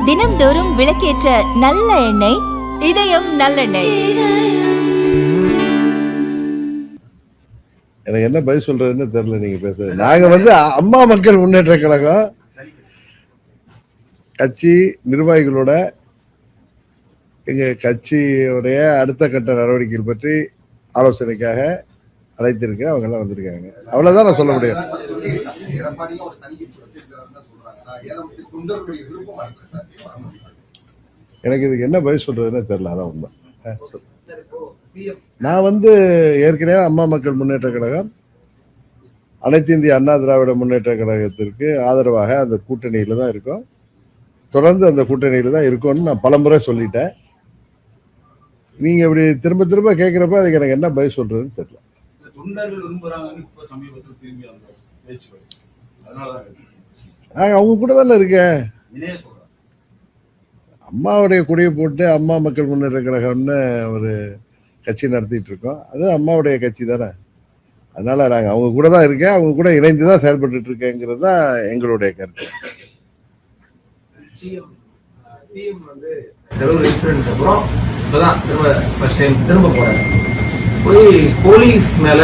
தினம்தோறும் விளக்கேற்ற நல்ல எண்ணெய் இதயம் நல்லெண்ணெய். எனக்கு என்ன பதில் சொல்றதுன்னு தெரியல. நீங்க பேசுறது நாங்க அம்மா மக்கள் முன்னேற்ற கழகம் கட்சி நிர்வாகிகளோட எங்க கட்சியுடைய அடுத்த கட்ட நடவடிக்கைகள் பற்றி ஆலோசனைக்காக அழைத்திருக்கேன். அவங்க எல்லாம் வந்திருக்காங்க. அவ்வளவுதான் நான் சொல்ல முடியும். எனக்கு இதுக்கு என்ன பதில் சொல்றதுன்னு தெரியல. அதான் உண்மை. நான் ஏற்கனவே அம்மா மக்கள் முன்னேற்ற கழகம் அனைத்து இந்திய அண்ணா திராவிட முன்னேற்ற கழகத்திற்கு ஆதரவாக அந்த கூட்டணியில தான் இருக்கோம். தொடர்ந்து அந்த கூட்டணியில தான் இருக்கும்னு நான் பலமுறை சொல்லிட்டேன். நீங்க இப்படி திரும்ப திரும்ப கேட்கிறப்ப அதுக்கு எனக்கு என்ன பதில் சொல்றதுன்னு தெரியல. அவங்க கூட தானே இருக்கேன். அம்மாவுடைய கொடியை போட்டு அம்மா மக்கள் முன்னேற்ற கழகம்னு ஒரு கட்சி நடத்திட்டு இருக்கோம். அது அம்மாவுடைய கட்சி தானே. அதனால நாங்க அவங்க கூட தான் இருக்கேன். அவங்க கூட இணைந்துதான் செயல்பட்டு இருக்கேங்கிறது தான் எங்களுடைய கருத்து. போலீஸ் மேல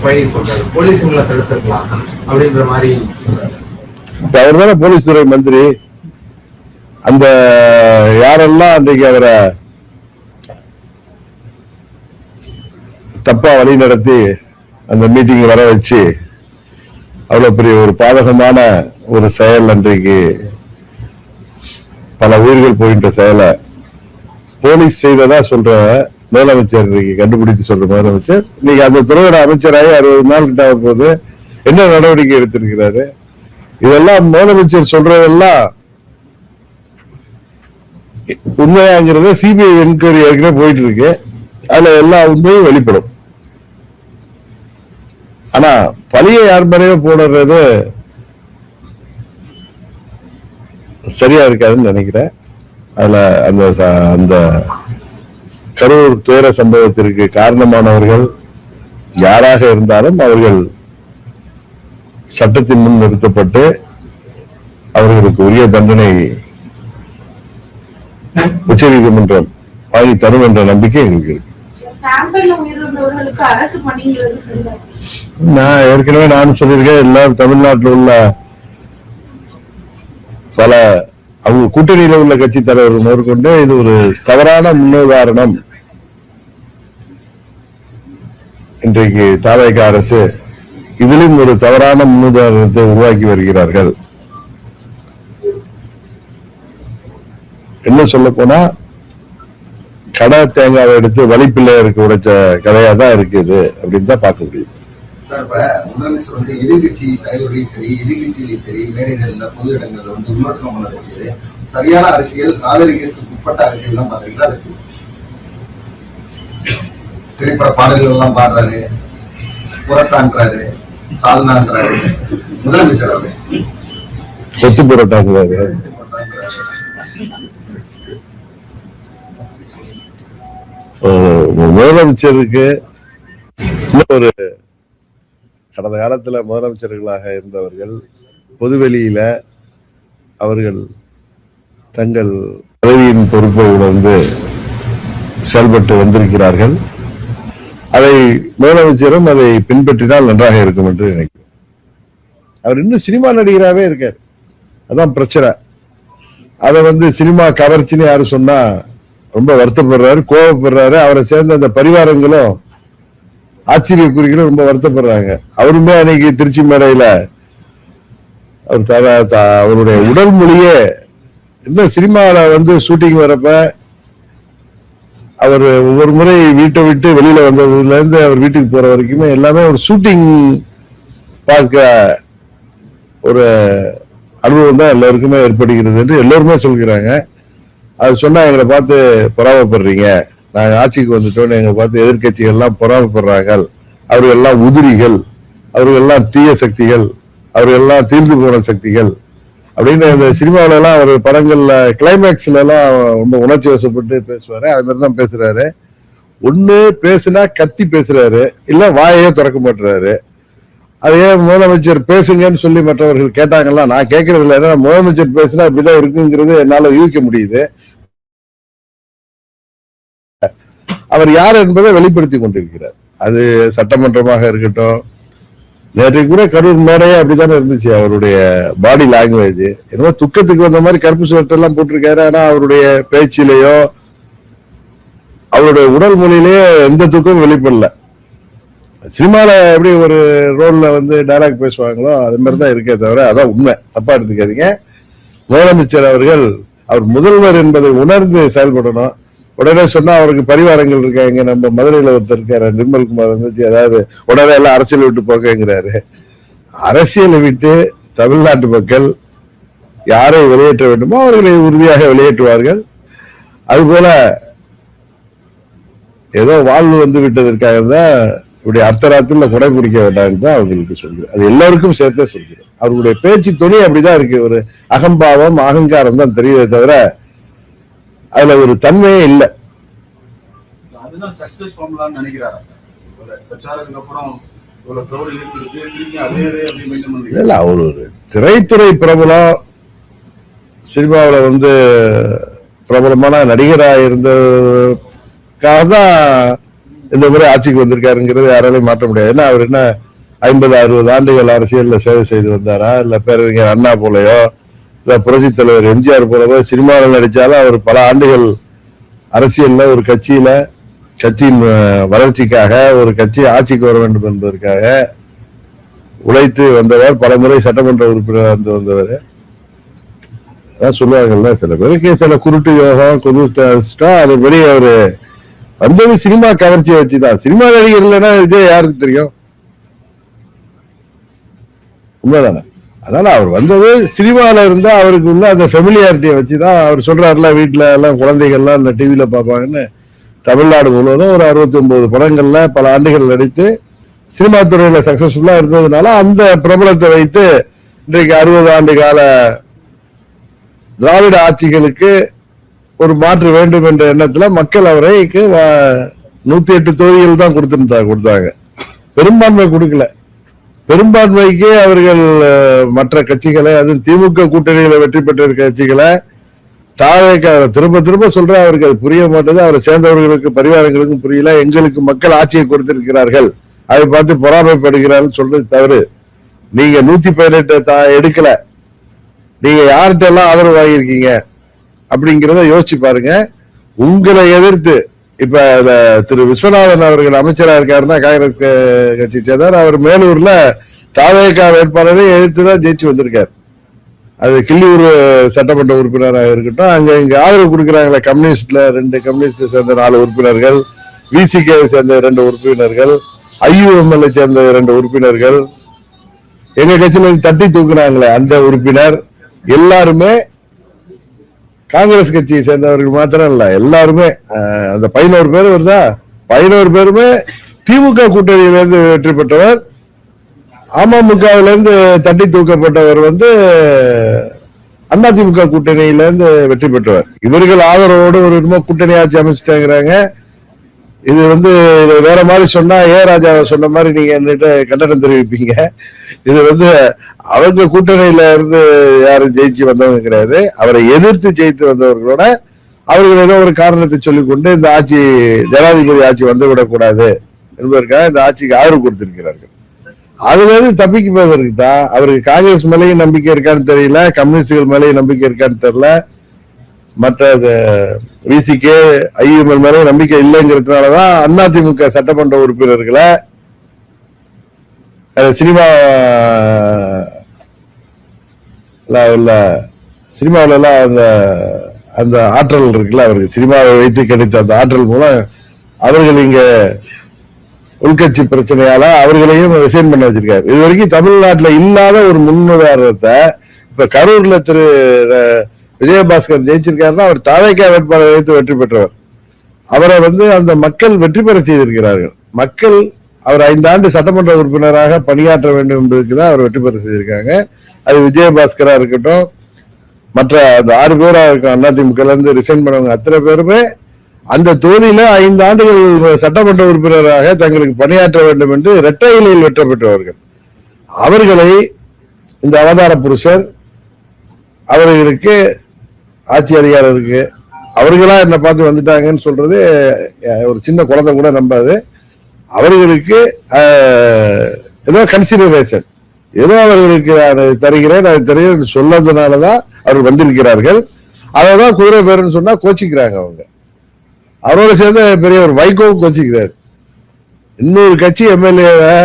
பழி சொல்றாரு. போலீஸ் தடுத்துக்கலாம் அப்படின்ற மாதிரி அவர் தானே போலீஸ் துறை மந்திரி. அந்த யாரெல்லாம் அன்றைக்கு அவரை தப்பா வழி நடத்தி அந்த மீட்டிங் வர வச்சு அவ்வளவு பெரிய ஒரு பாதகமான ஒரு செயல், அன்றைக்கு பல உயிர்கள் போகின்ற செயலை போலீஸ் செய்ததா சொல்ற முதலமைச்சர் இன்னைக்கு கண்டுபிடித்து சொல்ற முதலமைச்சர் இன்னைக்கு அந்த துறையோட அமைச்சராகி 60 நாள் கிட்ட போது என்ன நடவடிக்கை எடுத்திருக்கிறாரு? இதெல்லாம் முதலமைச்சர் சொல்றதெல்லாம் உண்மையாங்கிறத சிபிஐ என்கொயரி ஏற்கனவே போயிட்டு இருக்கு. அதுல எல்லா உண்மையும் வெளிப்படும். ஆனா பழிய யார் மேலேயே போடுறது சரியா இருக்காதுன்னு நினைக்கிறேன். அதுல அந்த கரூர் துயர சம்பவத்திற்கு காரணமானவர்கள் யாராக இருந்தாலும் அவர்கள் சட்டத்தின் முன் நிறுத்தப்பட்டு அவர்களுக்கு உரிய தண்டனை உச்ச நீதிமன்றம் வாங்கி தரும் என்ற நம்பிக்கை எங்களுக்கு இருக்கு. நான் ஏற்கனவே நானும் சொல்லியிருக்கேன். எல்லாரும் தமிழ்நாட்டில் உள்ள பல அவங்க கூட்டணியில உள்ள கட்சி தலைவர்கள் மேற்கொண்டு இது ஒரு தவறான முன்னுதாரணம். இன்றைக்கு தாவேக அரசு இதிலும் ஒரு தவறான முன்னுதாரணத்தை உருவாக்கி வருகிறார்கள். என்ன சொல்ல போனா கடை தேங்காவை எடுத்து வலிப்பிள்ளையருக்கு உடைச்ச கதையா தான் இருக்குது அப்படின்னு தான் பார்க்க முடியும். சார், இப்ப முதலமைச்சர் எதிர்கட்சி தலைவர்களையும் சரி எதிர்கட்சியிலையும் சரி மேடைகள்ல பொது இடங்கள்ல விமர்சனம் பண்ணக்கூடியது சரியான அரசியல் நாகரிகத்துக்கு உட்பட்ட அரசியல் தான் பாத்தீங்களா? திரைப்பட பாடல்கள் எல்லாம் பாடுறாரு, புரட்டான்றாரு, சால்னான்றாரு. முதலமைச்சர் அவரு கொத்து புரட்டாங்கிறாரு. முதலமைச்சருக்கு ஒரு கடந்த காலத்துல முதலமைச்சர்களாக இருந்தவர்கள் பொதுவெளியில அவர்கள் தங்கள் பதவியின் பொறுப்பை உணர்ந்து செயல்பட்டு வந்திருக்கிறார்கள். அதை முதலமைச்சரும் அதை பின்பற்றினால் நன்றாக இருக்கும் என்று நினைக்கிறேன். அவர் இன்னும் சினிமா நடிகராகவே இருக்கார். அதான் பிரச்சனை. அதை சினிமா கவர்ச்சின்னு யாரு சொன்னா ரொம்ப வருத்தப்படுறாரு, கோபப்படுறாரு. அவரை சேர்ந்த அந்த பரிவாரங்களும் ஆச்சரியக்குறிகளும் ரொம்ப வருத்தப்படுறாங்க. அவருமே அன்னைக்கு திருச்சி மேடையில அவர் அவருடைய உடல் மொழியே இன்னும் சினிமாவில ஷூட்டிங் வரப்ப அவர் ஒவ்வொரு முறை வீட்டை விட்டு வெளியில வந்ததுல இருந்து அவர் வீட்டுக்கு போற வரைக்குமே எல்லாமே ஒரு ஷூட்டிங் பார்க்க ஒரு அனுபவம் தான் எல்லாருக்குமே ஏற்படுகிறது என்று எல்லோருமே சொல்கிறாங்க. அது சொன்னா எங்களை பார்த்து பொறாமப்படுறீங்க, நாங்க ஆட்சிக்கு வந்துட்டோன்னு எங்களை பார்த்து எதிர்கட்சிகள் எல்லாம் பொறாமப்படுறாங்க, அவர்கள் எல்லாம் உதிரிகள், அவர்கள் எல்லாம் தீய சக்திகள், அவர்கள் எல்லாம் தீர்ந்து போன சக்திகள் அப்படின்னு இந்த சினிமாவில எல்லாம் அவர் படங்கள்ல கிளைமேக்ஸ்ல எல்லாம் ரொம்ப உணர்ச்சி வசப்பட்டு பேசுவாரு. அது மாதிரிதான் பேசுறாரு. ஒண்ணு பேசுனா கத்தி பேசுறாரு, இல்ல வாயையே திறக்க மாட்டுறாரு. அது ஏன் முதலமைச்சர் பேசுங்கன்னு சொல்லி மற்றவர்கள் கேட்டாங்கல்ல, நான் கேட்கறது இல்லை. ஏன்னா முதலமைச்சர் பேசினா இப்படிதான் இருக்குங்கிறது என்னால யூகிக்க முடியுது. அவர் யார் என்பதை வெளிப்படுத்தி கொண்டிருக்கிறார். அது சட்டமன்றமாக இருக்கட்டும், நேற்றைக்கு கூட கரூர் மேடையே அப்படித்தானே இருந்துச்சு. அவருடைய பாடி லாங்குவேஜ் என்னமோ துக்கத்துக்கு வந்த மாதிரி கருப்பு ஷர்ட் எல்லாம் போட்டிருக்காரு. ஆனா அவருடைய பேச்சிலேயோ அவருடைய உடல் மொழியிலேயே எந்த துக்கமும் வெளிப்படல. சினிமால எப்படி ஒரு ரோல்ல வந்து டைலாக் பேசுவாங்களோ அது மாதிரிதான் இருக்கே தவிர, அதான் உண்மை, தப்பா எடுத்துக்காதீங்க. முதலமைச்சர் அவர்கள் அவர் முதல்வர் என்பதை உணர்ந்து செயல்படணும். உடனே சொன்னா அவருக்கு பரிவாரங்கள் இருக்காங்க. நம்ம மதுரையில ஒருத்தர் இருக்காரு நிர்மல்குமார் வந்துச்சு, அதாவது உடனே எல்லாம் அரசியல் விட்டு போங்கிறாரு. அரசியலை விட்டு தமிழ்நாட்டு மக்கள் யாரை வெளியேற்ற வேண்டுமோ அவர்களை உறுதியாக வெளியேற்றுவார்கள். அதுபோல ஏதோ வாழ்வு வந்து விட்டதற்காக தான் இப்படி அர்த்தராத்திரில கொடை பிடிக்க வேண்டாம்னு தான் அவங்களுக்கு சொல்கிறேன். அது எல்லாருக்கும் சேர்த்தே சொல்கிறேன். அவருடைய பேச்சு துணி அப்படிதான் இருக்கு. ஒரு அகம்பாவம் அகங்காரம் தான் தெரியுதே தவிர அதுல ஒரு தன்மையே இல்லை. அதுதான் சக்சஸ் ஃபார்முலான்னு நினைக்கிறாரு. பிரச்சாரத்துக்கு அப்புறம் இல்ல, அவர் ஒரு திரைத்துறை பிரபலம், சினிமாவில் வந்து பிரபலமான நடிகராக இருந்ததுக்காக தான் இந்த முறை ஆட்சிக்கு வந்திருக்காருங்கிறது யாராலையும் மாற்ற முடியாது. ஏன்னா அவர் என்ன 50-60 ஆண்டுகள் அரசியல்ல சேவை செய்து வந்தாரா, இல்ல பேரறிஞர் அண்ணா போலயோ இல்ல புரட்சி தலைவர் எம்ஜிஆர் போலவோ சினிமாவில் நடிச்சாலும் அவர் பல ஆண்டுகள் அரசியல்ல ஒரு கட்சியின் வளர்ச்சிக்காக, ஒரு கட்சி ஆட்சிக்கு வர வேண்டும் என்பதற்காக உழைத்து வந்தவர். பல முறை சட்டமன்ற உறுப்பினர் வந்து வந்தவர். அதான் சொல்லுவாங்கல்ல, சில பேருக்கு சில குருட்டு யோகம் குருட்டா அது வெளியே அவரு வந்தது சினிமா கவர்ச்சியை வச்சுதான். சினிமா நடிகர் இல்லைன்னா விஜய் யாருக்கு தெரியும்? உண்மைதானே? அதனால அவர் வந்தது சினிமால இருந்தா அவருக்கு உள்ள அந்த ஃபெமிலியாரிட்டியை வச்சுதான். அவர் சொல்றாருல, வீட்டுல எல்லாம் குழந்தைகள்லாம் இந்த டிவியில பாப்பாங்கன்னு. தமிழ்நாடு முழுவதும் ஒரு 69 படங்கள்ல பல ஆண்டுகள் நடித்து சினிமா துறையில சக்சஸ்ஃபுல்லா இருந்ததுனால அந்த பிரபலத்தை வைத்து இன்றைக்கு 60 ஆண்டு கால திராவிட ஆட்சிகளுக்கு ஒரு மாற்று வேண்டும் என்ற எண்ணத்துல மக்கள் அவரைக்கு 108 தொகுதிகள் தான் கொடுத்தாங்க. பெரும்பான்மை கொடுக்கல. பெரும்பான்மைக்கு அவர்கள் மற்ற கட்சிகளை, அது திமுக கூட்டணியில வெற்றி பெற்ற கட்சிகளை திரும்ப சொல்ற அவருக்கு அது புரிய மாட்டேது. அவரை சேர்ந்தவர்களுக்கு பரிவாரங்களுக்கும் புரியல. எங்களுக்கு மக்கள் ஆட்சியை கொடுத்திருக்கிறார்கள், அதை பார்த்து பொறாமைப்படுகிறார்கள் சொல்றது தவறு. நீங்க 118 எடுக்கல, நீங்க யார்கிட்ட எல்லாம் ஆதரவு வாங்கியிருக்கீங்க அப்படிங்கிறத யோசிச்சு பாருங்க. உங்களை எதிர்த்து இப்ப திரு விஸ்வநாதன் அவர்கள் அமைச்சரா இருக்காருன்னா காங்கிரஸ் கட்சி சேர்ந்தார். அவர் மேலூர்ல தாவேகா வேட்பாளரை எதிர்த்துதான் ஜெயிச்சு வந்திருக்காரு. அது கிள்ளியூர் சட்டமன்ற உறுப்பினராக இருக்கட்டும், அங்க இங்க ஆதரவு கொடுக்கிறாங்களே கம்யூனிஸ்ட்ல 2 கம்யூனிஸ்ட் சேர்ந்த 4 உறுப்பினர்கள், விசிகே சேர்ந்த 2 உறுப்பினர்கள், ஐயுஎம்எல்ஏ சேர்ந்த 2 உறுப்பினர்கள், எங்க கட்சியில தட்டி தூக்குனாங்களே அந்த உறுப்பினர், எல்லாருமே காங்கிரஸ் கட்சியை சேர்ந்தவர்கள் மாத்திரம் இல்ல, எல்லாருமே அந்த 11 பேர் வருதா, 11 பேருமே திமுக கூட்டணியிலிருந்து வெற்றி பெற்றவர். அமமுகவிலிருந்து தட்டி தூக்கப்பட்டவர் வந்து அதிமுக கூட்டணியிலிருந்து வெற்றி பெற்றவர். இவர்கள் ஆதரவோடு ஒரு கூட்டணி ஆட்சி அமைச்சிட்டாங்கிறாங்க. இது வந்து வேற மாதிரி சொன்னா ராஜா சொன்ன மாதிரி நீங்க என்கிட்ட கண்டனம் தெரிவிப்பீங்க. இது வந்து அவங்க கூட்டணியில இருந்து யாரும் ஜெயிச்சு வந்தவங்க கிடையாது. அவரை எதிர்த்து ஜெயித்து வந்தவர்களோட அவர்கள் ஏதோ ஒரு காரணத்தை சொல்லிக்கொண்டு இந்த ஆட்சி ஜனாதிபதி ஆட்சி வந்துவிடக்கூடாது என்பதற்காக இந்த ஆட்சிக்கு ஆதரவு கொடுத்திருக்கிறார்கள். அதுல இருந்து தப்பிக்குவதற்கு தான் அவருக்கு காங்கிரஸ் மேலேயும் நம்பிக்கை இருக்கான்னு தெரியல, கம்யூனிஸ்டுகள் மேலேயும் நம்பிக்கை இருக்கான்னு தெரியல, மற்ற விசிகே ஐயுஎம்எல் மேலே நம்பிக்கை இல்லைங்கிறதுனாலதான் அதிமுக சட்டமன்ற உறுப்பினர்களை சினிமாவில எல்லாம் அந்த ஆற்றல் இருக்குல்ல, அவருக்கு சினிமாவை வைத்து கிடைத்த அந்த ஆற்றல் மூலம் அவர்கள் இங்க உள்கட்சி பிரச்சனையால அவர்களையும் ரிசைன் பண்ண வச்சிருக்காரு. இது வரைக்கும் தமிழ்நாட்டுல இல்லாத ஒரு முன்னுதாரணத்தை இப்ப கரூர்ல திரு விஜயபாஸ்கர் ஜெயிச்சிருக்காருன்னா அவர் தாவேகா வேட்பாளர் வைத்து வெற்றி பெற்றவர். அவரை வந்து அந்த மக்கள் வெற்றி பெற செய்திருக்கிறார்கள். மக்கள் அவர் 5 ஆண்டு சட்டமன்ற உறுப்பினராக பணியாற்ற வேண்டும் என்பதுக்குதான் அவர் வெற்றி பெற செய்திருக்காங்க. அது விஜயபாஸ்கரா இருக்கட்டும், மற்ற அந்த 6 பேரா இருக்கும் அதிமுக இருந்து ரிசைன் பண்ணவங்க அத்தனை பேருமே அந்த தொகுதியில 5 ஆண்டுகள் சட்டமன்ற உறுப்பினராக தங்களுக்கு பணியாற்ற வேண்டும் என்று இரட்டை இலையில் வெற்றி பெற்றவர்கள். அவர்களை இந்த அவதார புருஷர் அவர்களுக்கு ஆட்சி அதிகாரம் இருக்கு, அவர்களா என்ன பார்த்து வந்துட்டாங்கன்னு சொல்றது ஒரு சின்ன குழந்தை கூட நம்பாது. அவர்களுக்கு ஏதோ கன்சிடரேஷன், ஏதோ அவர்களுக்கு அதை தருகிறேன் அதை தருகிறேன் சொன்னதுனாலதான் அவர்கள் வந்திருக்கிறார்கள். அதான் குதிரை பேருன்னு சொன்னா கோச்சிக்கிறாங்க அவங்க. அவரோட சேர்ந்த பெரிய ஒரு வைகோவும் கோச்சிக்கிறார். இன்னொரு கட்சி எம்எல்ஏவை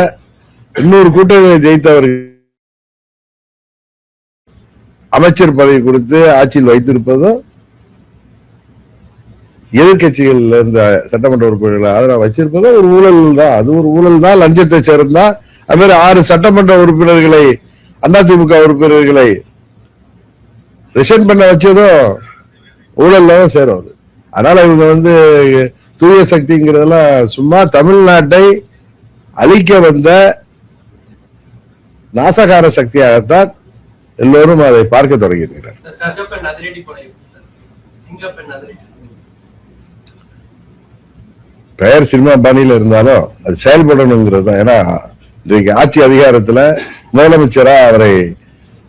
இன்னொரு கூட்டணியை ஜெயித்தவர்கள் அமைச்சர் பதவி கொடுத்து ஆட்சியில் வைத்திருப்பதும் எதிர்கட்சிகள் இருந்த சட்டமன்ற உறுப்பினர்களை ஆதரவு வச்சிருப்பதும் ஒரு ஊழல் தான். அது ஒரு ஊழல் தான், லஞ்சத்தை சேர்ந்தா. அது மாதிரி 6 சட்டமன்ற உறுப்பினர்களை அதிமுக உறுப்பினர்களை ரிசைன் பண்ண வச்சதும் ஊழல்ல தான் சேரும். அதனால இவங்க தூய சக்திங்கிறதெல்லாம் சும்மா தமிழ்நாட்டை அழிக்க வந்த நாசகார சக்தியாகத்தான் எல்லோரும் அதை பார்க்க தொடங்கியிருக்கிறார். பெயர் சினிமா பாணியில இருந்தாலும் அது செயல்படணுங்கிறது தான். ஏன்னா இன்றைக்கு ஆட்சி அதிகாரத்துல முதலமைச்சரா அவரை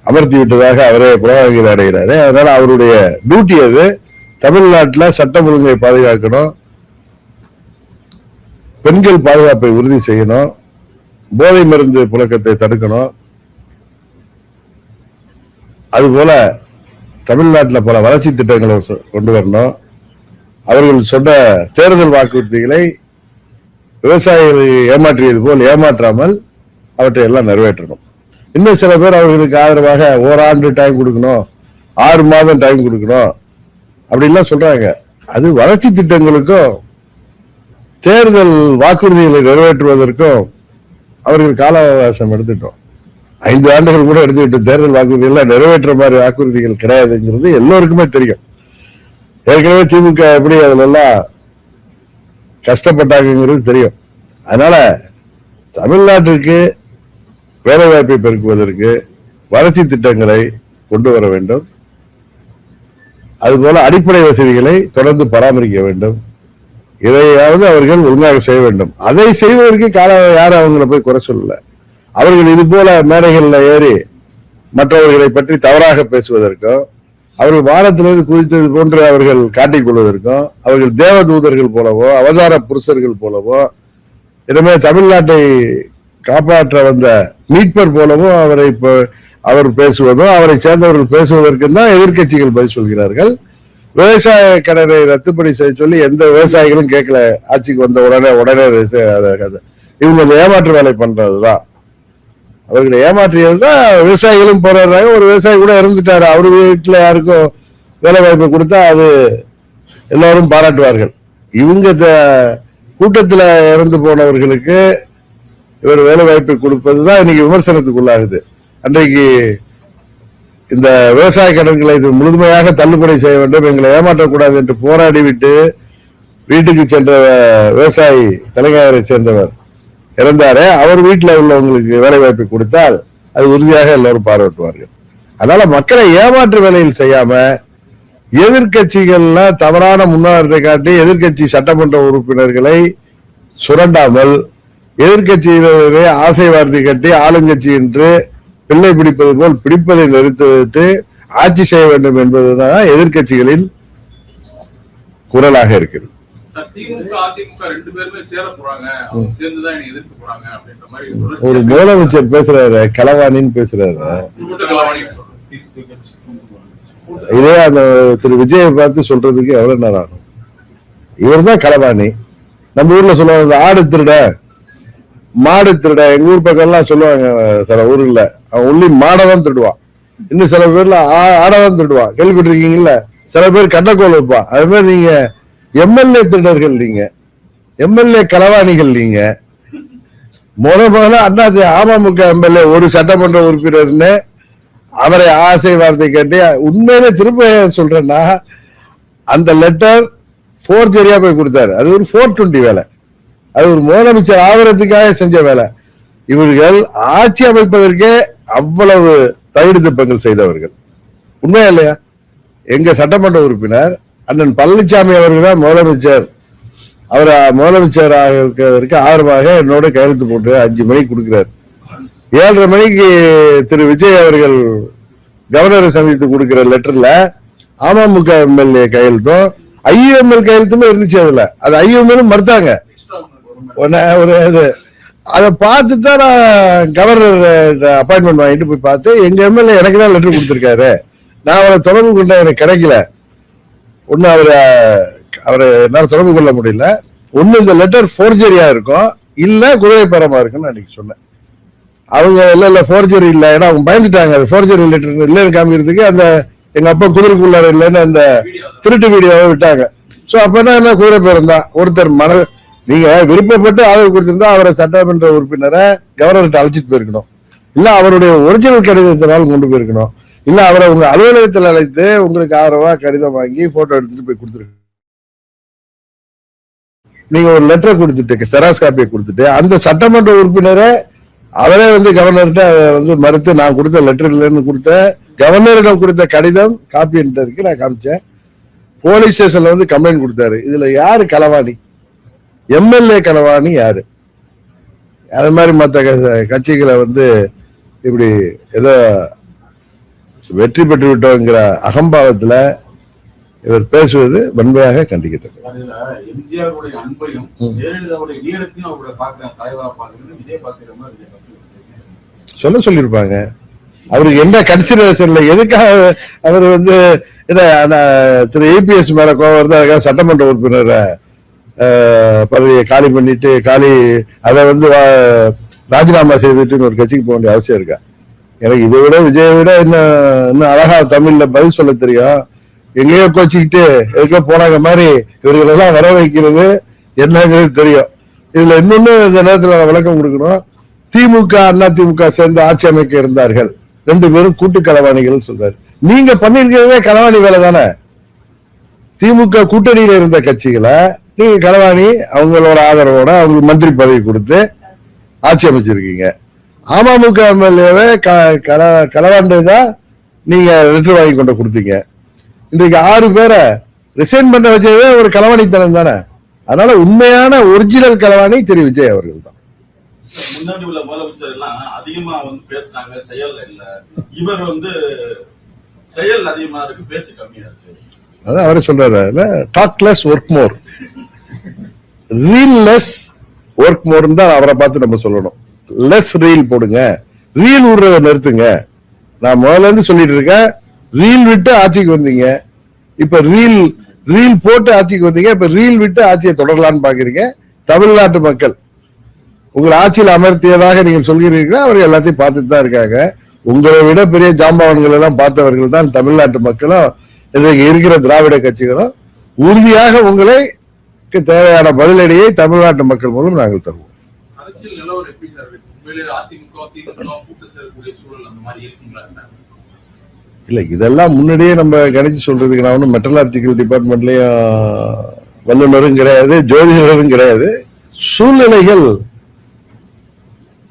அமர்த்தி விட்டதாக அவரே புலனாய்வு அடைகிறாரு. அதனால அவருடைய டியூட்டி அது தமிழ்நாட்டில் சட்டம் ஒழுங்கை பாதுகாக்கணும், பெண்கள் பாதுகாப்பை உறுதி செய்யணும், போதை மருந்து புழக்கத்தை தடுக்கணும். அதுபோல தமிழ்நாட்டில் பல வளர்ச்சி திட்டங்களை கொண்டு வரணும். அவர்கள் சொன்ன தேர்தல் வாக்குறுதிகளை விவசாயிகளை ஏமாற்றியது போல் ஏமாற்றாமல் அவற்றை எல்லாம் நிறைவேற்றணும். இன்னும் சில பேர் அவர்களுக்கு ஆதரவாக ஓராண்டு டைம் கொடுக்கணும், 6 மாதம் டைம் கொடுக்கணும் அப்படின்லாம் சொல்றாங்க. அது வளர்ச்சி திட்டங்களுக்கும் தேர்தல் வாக்குறுதிகளை நிறைவேற்றுவதற்கும் அவர்கள் கால அவகாசம் எடுத்துட்டோம். 5 ஆண்டுகள் கூட எடுத்துக்கிட்டு தேர்தல் வாக்குறுதிகள் நிறைவேற்ற மாதிரி வாக்குறுதிகள் கிடையாதுங்கிறது எல்லோருக்குமே தெரியும். ஏற்கனவே திமுக எப்படி அதுல எல்லாம் கஷ்டப்பட்டாங்கிறது தெரியும். அதனால தமிழ்நாட்டிற்கு வேலை வாய்ப்பை பெருக்குவதற்கு வளர்ச்சி திட்டங்களை கொண்டு வர வேண்டும். அதுபோல அடிப்படை வசதிகளை தொடர்ந்து பராமரிக்க வேண்டும். இதையாவது அவர்கள் ஒழுங்காக செய்ய வேண்டும். அதை செய்வதற்கு யாரும் அவங்களை போய் குறை சொல்லல. அவர்கள் இது போல மேடைகளில் ஏறி மற்றவர்களை பற்றி தவறாக பேசுவதற்கும், அவர்கள் வானத்திலிருந்து குதித்தது போன்று அவர்கள் காட்டிக் கொள்வதற்கும், அவர்கள் தேவதூதர்கள் போலவோ அவதார புருஷர்கள் போலவோ, இனிமே தமிழ்நாட்டை காப்பாற்ற வந்த மீட்பர் போலவோ அவர் பேசுவதும் அவரை சேர்ந்தவர்கள் பேசுவதற்கும் தான் எதிர்கட்சிகள் பதில் சொல்கிறார்கள். விவசாய கடனை ரத்துப்படி செய்ய சொல்லி எந்த விவசாயிகளும் கேட்கல. ஆட்சிக்கு வந்த உடனே இவங்க ஏமாற்று வேலை பண்றதுதான், அவர்களை ஏமாற்றியதுதான். விவசாயிகளும் போராடுறாங்க. ஒரு விவசாயி கூட இறந்துட்டாரு, அவரு வீட்டுல யாருக்கும் வேலை வாய்ப்பு கொடுத்தா அது எல்லாரும் பாராட்டுவார்கள். இவங்க கூட்டத்துல இறந்து போனவர்களுக்கு இவர் வேலை வாய்ப்பை கொடுப்பதுதான் இன்னைக்கு விமர்சனத்துக்குள்ளாகுது. அன்றைக்கு இந்த விவசாய கடன்களை முழுமையாக தள்ளுபடி செய்ய வேண்டும், எங்களை ஏமாற்றக்கூடாது என்று போராடிவிட்டு வீட்டுக்கு சென்ற விவசாயி தலைநகரை சேர்ந்தவர் இறந்தாரே, அவர் வீட்டில் உள்ளவங்களுக்கு வேலை வாய்ப்பை கொடுத்தால் அது உறுதியாக எல்லாரும் பாராட்டுவார்கள். அதனால மக்களை ஏமாற்று வேலையில் செய்யாம எதிர்கட்சிகள்லாம் தவறான முன்னாரத்தை காட்டி எதிர்கட்சி சட்டமன்ற உறுப்பினர்களை சுரண்டாமல் எதிர்கட்சியினரை ஆசை வார்த்தை கட்டி ஆளுங்கட்சி என்று பிள்ளை பிடிப்பது போல் பிடிப்பதை நிறுத்திவிட்டு ஆட்சி செய்ய வேண்டும் என்பதுதான் எதிர்கட்சிகளின் குரலாக இருக்கிறது. ஒரு முதலமைச்சர் பேசுறாரு, களவாணின்னு பேசுறாரு. இதே அந்த திரு விஜயை பார்த்து சொல்றதுக்கு எவ்வளவு நேரம் ஆகும்? இவர் தான் களவாணி. நம்ம ஊர்ல சொல்லுவாங்க ஆடு திருட மாடு திருட. எங்க ஊர் பக்கம் எல்லாம் சொல்லுவாங்க, சில ஊர்ல அவன் உள்ளி மாடதான் திருடுவான், இன்னும் சில பேர்ல ஆடதான் திருடுவான். கேள்விப்பட்டிருக்கீங்கல்ல? சில பேர் கட்டக்கோள் வைப்பான். அது மாதிரி நீங்க எம்எல்ஏ திருடர்கள், நீங்க எம்எல்ஏ களவாணிகள். நீங்க முதல்ல அமமுக எம்எல்ஏ ஒரு சட்டமன்ற உறுப்பினர்னு அவரை ஆசை வார்த்தை கேட்டு உண்மையிலே திரும்ப சொல்றேன்னா அந்த லெட்டர் ஃபோர்ஜரியா போய் கொடுத்தாரு. அது ஒரு 420 வேலை. அது ஒரு முதலமைச்சர் ஆவறதுக்காக செஞ்ச வேலை. இவர்கள் ஆட்சி அமைப்பதற்கே அவ்வளவு தகுதி திருப்பங்கள் செய்தவர்கள். உண்மையா இல்லையா? எங்க சட்டமன்ற உறுப்பினர் அண்ணன் பழனிசாமி அவர்கள் தான் முதலமைச்சர். அவர் முதலமைச்சராக இருக்கிறதற்கு ஆதரவாக என்னோட கையெழுத்து போட்டு 5 மணிக்கு கொடுக்கிறார். 7:30 மணிக்கு திரு விஜய் அவர்கள் கவர்னரை சந்தித்து கொடுக்கிற லெட்டர்ல அமமுக எம்எல்ஏ கையெழுத்தும் ஐஎம்எல் கையெழுத்துமே இருந்துச்சு. அதுல அது ஐஎம்எல் மறுத்தாங்க. ஒரு இது அதை பார்த்துதான் நான் கவர்னர் அப்பாயின்மெண்ட் வாங்கிட்டு போய் பார்த்து எங்க எம்எல்ஏ எனக்கு தான் லெட்டர் கொடுத்துருக்காரு, நான் அவரை தொடர்பு கொண்ட எனக்கு கிடைக்கல. ஒண்ணு அவரை என்னால தொடர்பு கொள்ள முடியல. ஒண்ணு இந்த லெட்டர் போர்ஜரியா இருக்கும், இல்ல குதிரைப்பரமா இருக்குன்னு அன்னைக்கு சொன்னேன். அவங்க இல்ல போர்ஜரி இல்ல, ஏன்னா அவங்க பயந்துட்டாங்க. போர்ஜரி லெட்டர் இல்லைன்னு காமிக்கிறதுக்கு அந்த எங்க அப்பா குதிரைக்குள்ளார இல்லைன்னு அந்த திருட்டு வீடியோவை விட்டாங்க. சோ அப்ப என்ன குதிரைப்பேரம் தான். ஒருத்தர் நீங்க விருப்பப்பட்டு ஆதரவு கொடுத்திருந்தா அவரை சட்டமன்ற உறுப்பினரை கவர்னர்கிட்ட அழைச்சிட்டு போயிருக்கணும், இல்ல அவருடைய ஒரிஜினல் கடிதத்தினால் கொண்டு போயிருக்கணும், இல்ல அவரை உங்க அலுவலகத்தில் அழைத்து உங்களுக்கு ஆதரவா கடிதம் வாங்கி போட்டோ எடுத்துட்டு போய் கொடுத்துருக்கு. நீங்க ஒரு லெட்டர் கொடுத்துட்டு செராஸ் காப்பியை கொடுத்துட்டு அந்த சட்டமன்ற உறுப்பினரை அவரே கவர்னர்கிட்ட மறுத்து நான் கொடுத்த லெட்டர் இல்லைன்னு கொடுத்த கவர்னரிடம் கொடுத்த கடிதம் காப்பி இருக்கு, நான் காமிச்சேன். போலீஸ் ஸ்டேஷன்ல கம்ப்ளைண்ட் கொடுத்தாரு. இதுல யாரு களவாணி? எம்எல்ஏ களவாணி யாரு? அது மாதிரி மற்ற கட்சிகளை இப்படி ஏதோ வெற்றி பெற்று விட்டோங்கிற அகம்பாவத்துல இவர் பேசுவது வன்மையாக கண்டிக்கத்தக்கது. எம்ஜிஆருடைய அன்பையும் ஜெயலலிதாவுடைய வீரத்தையும் அவருடைய தலைவரா பார்க்கறது சொல்ல சொல்லியிருப்பாங்க. அவருக்கு என்ன கன்சிடரேஷன்ல எதுக்காக அவர் திரு ஏபிஎஸ் மேல கோவம் வருது, அதுக்காக சட்டமன்ற உறுப்பினரை பதவியை காலி பண்ணிட்டு அதை ராஜினாமா செய்துட்டு ஒரு கட்சிக்கு போக வேண்டிய அவசியம் இருக்கா? எனக்கு இதை விட விஜயை விட இன்னும் அழகா தமிழ்ல பதில் சொல்ல தெரியும். எங்கேயோ கோச்சிக்கிட்டு எதுக்கோ போனாங்க மாதிரி இவர்களெல்லாம் வர வைக்கிறது என்னங்கிறது தெரியும். இதுல இன்னொன்னு இந்த நேரத்தில் விளக்கம் கொடுக்கணும். திமுக அதிமுக சேர்ந்து ஆட்சி அமைக்க இருந்தார்கள், 2 பேரும் கூட்டு களவாணிகள் சொல்றாரு. நீங்க பண்ணிருக்கிறதே களவாணி வேலை தானே. திமுக கூட்டணியில இருந்த கட்சிகளை நீங்க களவாணி அவங்களோட ஆதரவோட அவங்களுக்கு மந்திரி பதவி கொடுத்து ஆட்சி அமைச்சிருக்கீங்க. அமமுக எம்எல்ஏவை களவாண்டதுதான் நீங்க லெட்டர் வாங்கி கொண்டு கொடுத்தீங்க. இன்றைக்கு 6 பேரை ரிசைன் பண்ண வச்சதே ஒரு களவாணித்தனம் தானே. அதனால உண்மையான ஒரிஜினல் களவாணி திரு விஜய் அவர்கள் தான். முன்னாடி உள்ள முதலமைச்சர் எல்லாம் அதிகமா பேசுனாங்க, செயல்ல இல்ல. இவர் செயல் அதிகமா இருக்கு, பேச்சு கம்மியா இருக்கு. அதான் அவரே சொல்றாரு, talk less work more, reel less work more தான் அவரை பார்த்து நம்ம சொல்லணும். லெஸ் ரீல் போடுங்க, ரீல் விடுறத நிறுத்துங்க. நான் முதல்ல இருந்து சொல்லிட்டு இருக்கேன், ரீல் விட்டு ஆட்சிக்கு வந்தீங்க, இப்ப ரீல் போட்டு ஆட்சிக்கு வந்தீங்க, இப்ப ரீல் விட்டு ஆட்சியை தொடரலான்னு பாக்குறீங்க. தமிழ்நாட்டு மக்கள் உங்களை ஆட்சியில் அமர்த்தியதாக நீங்கள் சொல்கிறீர்களா? அவர்கள் எல்லாத்தையும் பார்த்துட்டு தான் இருக்காங்க. உங்களை விட பெரிய ஜாம்பவான்கள் எல்லாம் பார்த்தவர்கள் தான் தமிழ்நாட்டு மக்களும் இன்றைக்கு இருக்கிற திராவிட கட்சிகளும். உறுதியாக உங்களுக்கு தேவையான பதிலடியை தமிழ்நாட்டு மக்கள் மூலம் நாங்கள் தருவோம். அரசியல் நிலவரம் எப்படி சார் இருக்கு? உண்மையிலேயே அதிமுக கூட்டு சேரக்கூடிய சூழல் அந்த மாதிரி இருக்குங்களா சார்? இல்ல, இதெல்லாம் முன்னாடியே நம்ம கணிச்சு சொல்றதுக்கு நான் ஒன்றும் மெட்ரலாஜிக்கல் டிபார்ட்மெண்ட்லயும் வல்லுநரும் கிடையாது, ஜோதிடரும் கிடையாது. சூழ்நிலைகள்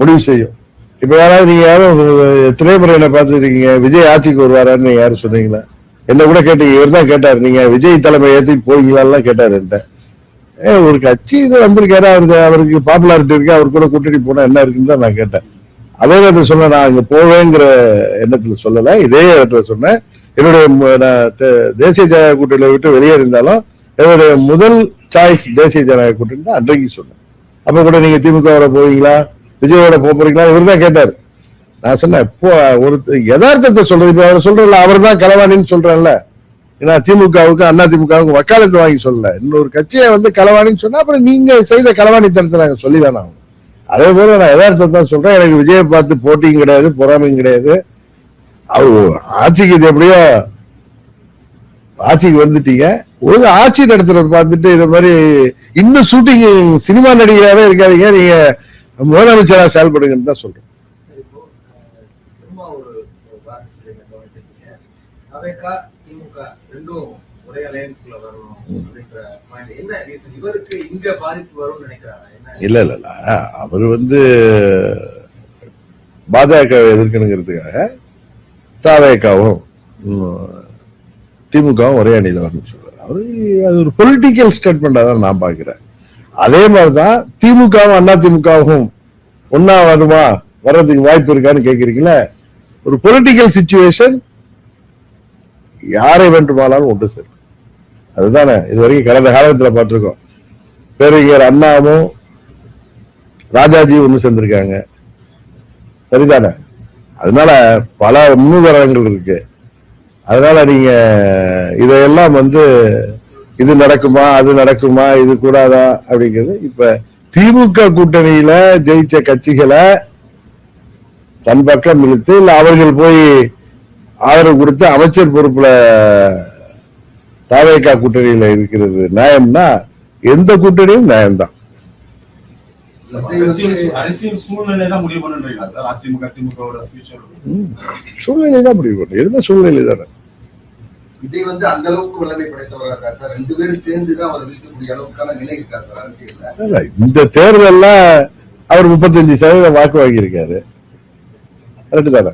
முடிவு செய்யும். இப்ப யாராவது நீங்க யாரும் திரைமுறையில பார்த்துருக்கீங்க விஜய் ஆட்சிக்கு வருவாரான்னு நீங்க யாரும் சொன்னீங்களா? என்ன கூட கேட்டீங்க, இவர் தான் கேட்டாரு, நீங்க விஜய் தலைமை ஏற்றி போவீங்களான்னு கேட்டாரு என்கிட்ட. ஒரு கட்சி இது வந்திருக்காரு, அவருக்கு பாப்புலாரிட்டி இருக்கு, அவர் கூட கூட்டணி போனா என்ன இருக்குன்னு தான் நான் கேட்டேன். அதே நேரத்தில் சொன்ன, நான் இங்க போவேங்கிற எண்ணத்துல சொல்லல, இதே இடத்துல சொன்னேன். என்னுடைய தேசிய ஜனநாயக கூட்டணியை விட்டு வெளியே இருந்தாலும் என்னுடைய முதல் சாய்ஸ் தேசிய ஜனநாயக கூட்டணி தான் அன்றைக்கு சொன்னேன். அப்ப கூட நீங்க திமுகவோட போவீங்களா விஜயோட போறீங்களா இவர் தான் கேட்டாரு. நான் சொன்னேன், இப்போ ஒரு யதார்த்தத்தை சொல்றது. இப்ப அவர் சொல்றல, அவர் தான் களவாணின்னு சொல்றேன்ல. ஏன்னா திமுகவுக்கு அதிமுகவுக்கு வக்காலத்து வாங்கி சொல்லல, இன்னொரு கட்சியை களவாணின்னு சொன்னா அப்புறம் நீங்க செய்த களவாணித்தனத்தை நாங்க சொல்லிதானே ஆகணும். அதே போல நான் யதார்த்தத்தை தான் சொல்றேன். எனக்கு விஜயை பார்த்து போட்டியும் கிடையாது, பொறாமையும் கிடையாது. அவரு ஆட்சிக்கு இது எப்படியோ ஆட்சிக்கு வந்துட்டீங்க, ஒரு ஆட்சி நடத்துறத பார்த்துட்டு இத மாதிரி இன்னும் ஷூட்டிங் சினிமா நடிகராகவே இருக்காதீங்க, நீங்க முதலமைச்சரா செயல்படுங்கன்னு தான் சொல்றேன். இல்ல அவர் பாஜக எதிர்க்கணுங்கிறதுக்காக தாவேகாவும் திமுகவும் ஒரே அணியில வரணும்னு சொல்றாரு. அவரு அது ஒரு பொலிட்டிக்கல் ஸ்டேட்மெண்டா தான் நான் பாக்குறேன். அதே மாதிரிதான் திமுகவும் அதிமுகவும் ஒன்னா வருமா வர்றதுக்கு வாய்ப்பு இருக்கான்னு கேக்குறீங்களா? ஒரு பொலிட்டிக்கல் சிச்சுவேஷன் யாரை வேண்டுமானாலும் ஒன்று சேரும். அதுதானே இது வரைக்கும் கடந்த காலத்துல பார்த்திருக்கோம். பேரறிஞர் அண்ணாவும் ராஜாஜி ஒண்ணு சேர்ந்திருக்காங்க, சரிதானே? அதனால பல முன்னுதாரணங்கள் இருக்கு. அதனால நீங்க இதையெல்லாம் இது நடக்குமா அது நடக்குமா இது கூடாதா அப்படிங்கிறது இப்ப திமுக கூட்டணியில ஜெயிச்ச கட்சிகளை தன் பக்கம் இழுத்து இல்ல அவர்கள் போய் ஆதரவு கொடுத்து அமைச்சர் பொறுப்புல தாவேகா கூட்டணியில இருக்கிறது நியாயம்னா எந்த கூட்டணியும் நியாயம்தான். அரசியல் சூழ்நிலை தான் முடிவு பண்ணுறீங்களா சார்? அதிமுக திமுகவோட ஃபியூச்சர் சூழ்நிலை தான் முடிவு பண்ணும். எதுனா சூழ்நிலை தானே. விஜய் அந்த அளவுக்கு வல்லமை படைத்தவரா இருக்கா சார்? 2 பேரும் சேர்ந்துதான் அவர் வீழ்த்தக்கூடிய அளவுக்கான நிலை இருக்கா சார் அரசியல்ல? இந்த தேர்தல்ல அவர் 35% வாக்கு வாங்கியிருக்காரு, கரெக்ட் தானே?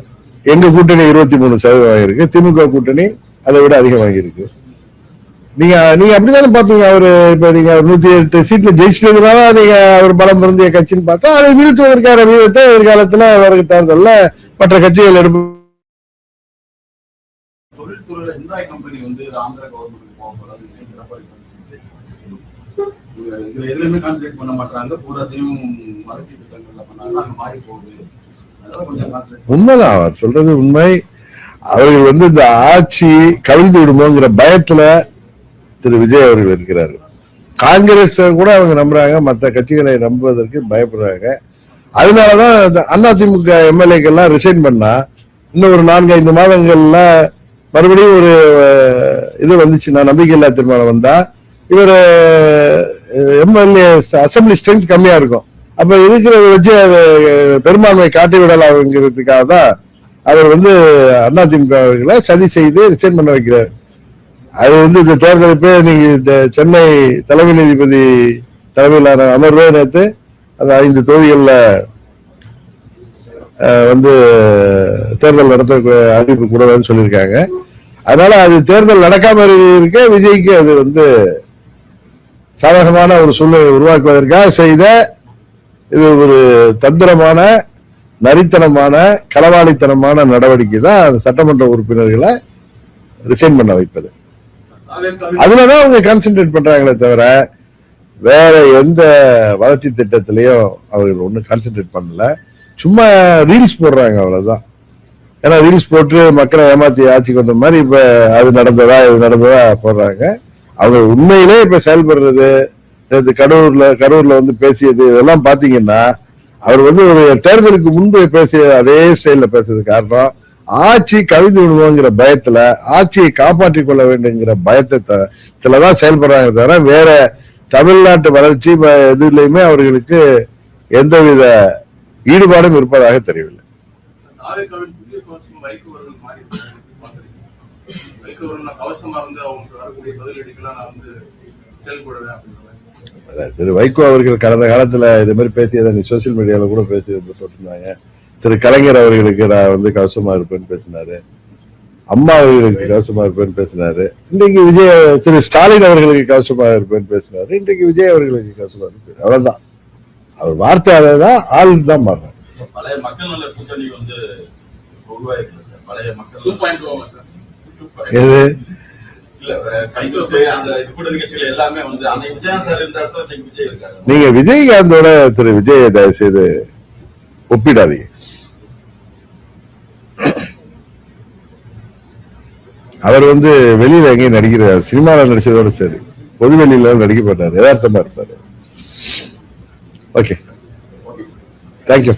எங்க கூட்டணி 23% வாங்கியிருக்கு, திமுக கூட்டணி அதை விட அதிகம் வாங்கியிருக்கு. நீங்க அப்படித்தானே பாப்பீங்க. அவரு இப்ப நீங்க 108 சீட்ல ஜெயிச்சதுனால நீங்க அவர் பலம் பொருந்திய கட்சின்னு பார்த்தா அதை வீழ்த்துவதற்கான வீதத்தை எதிர்காலத்துல அவருக்கு தேர்தல்ல மற்ற கட்சிகள் எடுப்பு. தொழில்துறையில ஹிண்டாய் கம்பெனி ஆந்திரா கவர்மெண்ட் போக இதுல எதுலையுமே கான்சென்ட்ரேட் பண்ண மாட்டாங்க. பூராத்தையும் வளர்ச்சி திட்டங்கள்ல பண்ணாங்க, அங்க மாறி போகுது. அதெல்லாம் கொஞ்சம் கான்சென்ட்ரேட். உண்மைதான் அவர் சொல்றது உண்மை. அவர்கள் இந்த ஆட்சி கவிழ்ந்து விடுமோங்கிற பயத்துல திரு விஜய் அவர்கள் இருக்கிறார்கள். காங்கிரஸ் கூட அவங்க நம்புறாங்க, மற்ற கட்சிகளை நம்புவதற்கு பயப்படுறாங்க. அதனாலதான் அதிமுக எம்எல்ஏக்கெல்லாம் ரிசைன் பண்ணா இன்னும் ஒரு 4-5 மாதங்கள்ல மறுபடியும் ஒரு இது வந்துச்சுன்னா, நம்பிக்கையில்லா தீர்மானம் வந்தா இவர் எம்எல்ஏ அசம்பிளி ஸ்ட்ரென்த் கம்மியா இருக்கும். அப்ப இருக்கிற வச்சு பெரும்பான்மை காட்டி விடலாம்ங்கிறதுக்காக தான் அவர் அதிமுக அவர்களை சதி செய்து ரிசைன் பண்ண வைக்கிறார். அது இந்த தேர்தலுக்கு நீங்க இந்த சென்னை தலைமை நீதிபதி தலைமையிலான அமர்வே நேற்று அந்த 5 தொகுதிகள்ல தேர்தல் நடத்த அறிவிப்பு கூடாதுன்னு சொல்லியிருக்காங்க. அதனால அது தேர்தல் நடக்காம இருக்க விஜய்க்கு அது சாதகமான ஒரு சூழ்நிலை உருவாக்குவதற்காக செய்த இது ஒரு தந்திரமான நரித்தனமான களவாளித்தனமான நடவடிக்கை தான் சட்டமன்ற உறுப்பினர்களை ரிசைன் பண்ண வைப்பது. அதுலதான் அவங்க கான்சென்ட்ரேட் பண்றாங்களே தவிர வேற எந்த வளர்ச்சி திட்டத்திலையும் அவர்கள் ஒன்னும் கான்சென்ட்ரேட் பண்ணல. சும்மா ரீல்ஸ் போடுறாங்க, அவ்வளவுதான். ஏன்னா ரீல்ஸ் போட்டு மக்களை ஏமாத்தி ஆட்சிக்கு வந்த மாதிரி இப்ப அது நடந்ததா இது நடந்ததா போடுறாங்க. அவங்க உண்மையிலே இப்ப செயல்படுறது கரூர்ல பேசியது இதெல்லாம் பாத்தீங்கன்னா அவர் ஒரு தேர்தலுக்கு முன்பு பேசிய அதே ஸ்டைல்ல பேசுறது காரணம் ஆட்சி கவிழ்ந்து விடுவோங்கிற பயத்துல, ஆட்சியை காப்பாற்றிக் கொள்ள வேண்டுங்கிற பயத்துலதான் செயல்படுறாங்க தவிர வேற தமிழ்நாட்டு வளர்ச்சி எதுலையுமே அவர்களுக்கு எந்தவித ஈடுபாடும் இருப்பதாக தெரியவில்லை. திரு வைகோ அவர்கள் கடந்த காலத்துல இது மாதிரி பேசியதை சோசியல் மீடியால கூட பேசியது போட்டிருந்தாங்க. திரு கலைஞர் அவர்களுக்கு நான் கவசமா இருப்பேன்னு பேசினாரு, அம்மா அவர்களுக்கு கவசமா இருப்பேன்னு பேசினாரு. இன்றைக்கு திரு ஸ்டாலின் அவர்களுக்கு கவசமா இருப்பேன்னு பேசினாரு, இன்றைக்கு விஜய் அவர்களுக்கு கவசமா இருப்பேன். அவ்வளவுதான். அவர் வார்த்தை அதான், ஆள் தான் மாறுறாங்க. பழைய மக்கள் நல கூட்டணி உருவாயிருக்கு சார். பழைய மக்கள் 2.0 சார். எது நீங்க விஜயகாந்தோட திரு விஜய் தயவு செய்து ஒப்பிடாதீங்க. அவர் வெளியில எங்கேயும் நடிக்கிறார், சினிமாவில் நடிச்சதோட சரி, பொது வெளியில நடிக்க மாட்டார், யதார்த்தமா இருப்பாரு. Okay, thank you.